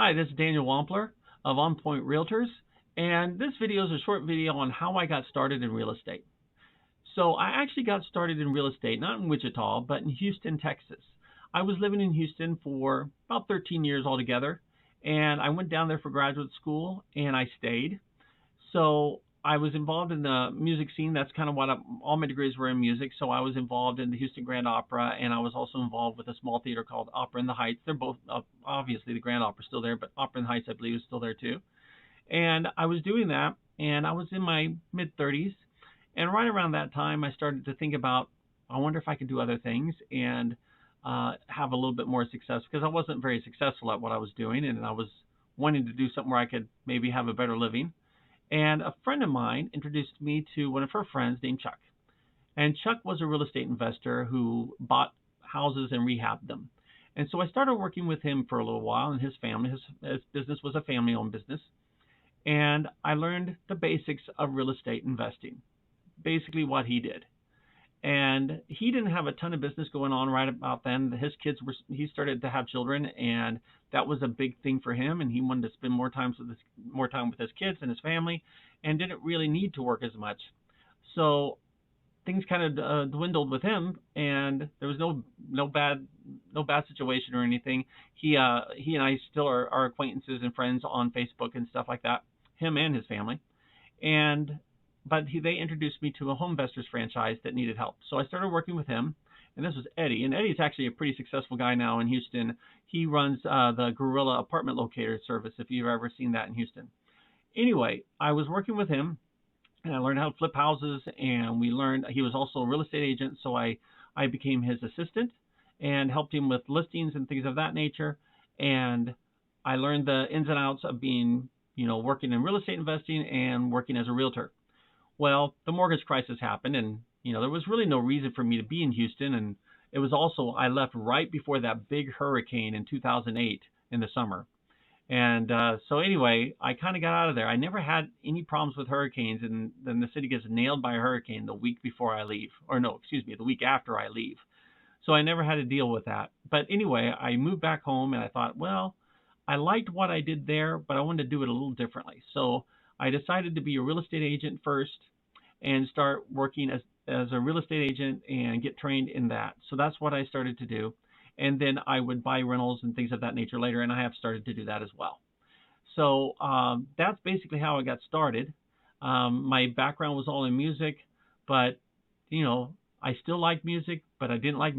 Hi, this is Daniel Wampler of OnPoint-Realtors, and this video is a short video on how I got started in real estate. So I actually got started in real estate, not in Wichita, but in Houston, Texas. I was living in Houston for about 13 years altogether, and I went down there for graduate school, and I stayed. So I was involved in the music scene. That's kind of what all my degrees were in music. So I was involved in the Houston Grand Opera, and I was also involved with a small theater called Opera in the Heights. They're both obviously the Grand Opera's still there, but Opera in the Heights I believe is still there too. And I was doing that, and I was in my mid 30s, and right around that time I started to think about, I wonder if I could do other things and have a little bit more success because I wasn't very successful at what I was doing, and I was wanting to do something where I could maybe have a better living. And a friend of mine introduced me to one of her friends named Chuck. And Chuck was a real estate investor who bought houses and rehabbed them. And so I started working with him for a little while and his family. His business was a family owned business. And I learned the basics of real estate investing, basically what he did. And he didn't have a ton of business going on right about then. He started to have children, and that was a big thing for him. And he wanted to spend more time with his kids and his family, and didn't really need to work as much. So things kind of dwindled with him, and there was no bad situation or anything. He and I still are acquaintances and friends on Facebook and stuff like that. Him and his family, and they introduced me to a home investors franchise that needed help. So I started working with him, and this was Eddie. And Eddie's actually a pretty successful guy now in Houston. He runs the Gorilla Apartment Locator service, if you've ever seen that in Houston. Anyway, I was working with him, and I learned how to flip houses, and he was also a real estate agent, so I became his assistant and helped him with listings and things of that nature. And I learned the ins and outs of being, working in real estate investing and working as a realtor. Well, the mortgage crisis happened, and there was really no reason for me to be in Houston. And it was also, I left right before that big hurricane in 2008 in the summer. And so anyway, I kind of got out of there. I never had any problems with hurricanes, and then the city gets nailed by a hurricane the week before I leave, or no, excuse me, the week after I leave. So I never had to deal with that. But anyway, I moved back home, and I thought, well, I liked what I did there, but I wanted to do it a little differently. So I decided to be a real estate agent first and start working as a real estate agent and get trained in that. So that's what I started to do. And then I would buy rentals and things of that nature later, and I have started to do that as well. So that's basically how I got started. My background was all in music, but I still like music, but I didn't like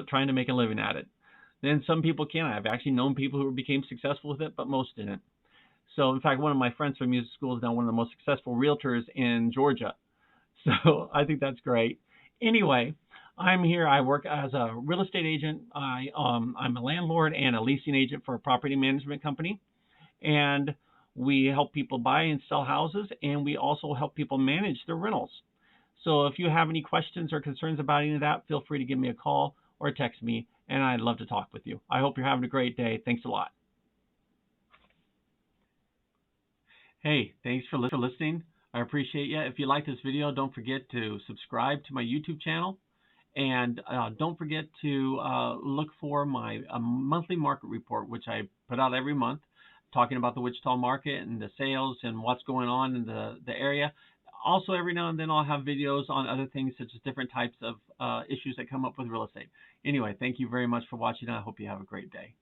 trying to make a living at it. Then some people can. I've actually known people who became successful with it, but most didn't. So in fact, one of my friends from music school is now one of the most successful realtors in Georgia. So I think that's great. Anyway, I'm here. I work as a real estate agent. I'm a landlord and a leasing agent for a property management company, and we help people buy and sell houses, and we also help people manage their rentals. So if you have any questions or concerns about any of that, feel free to give me a call or text me, and I'd love to talk with you. I hope you're having a great day. Thanks a lot. Hey, thanks for listening. I appreciate you. If you like this video, don't forget to subscribe to my YouTube channel. And don't forget to look for my monthly market report, which I put out every month, talking about the Wichita market and the sales and what's going on in the area. Also, every now and then I'll have videos on other things, such as different types of issues that come up with real estate. Anyway, thank you very much for watching. I hope you have a great day.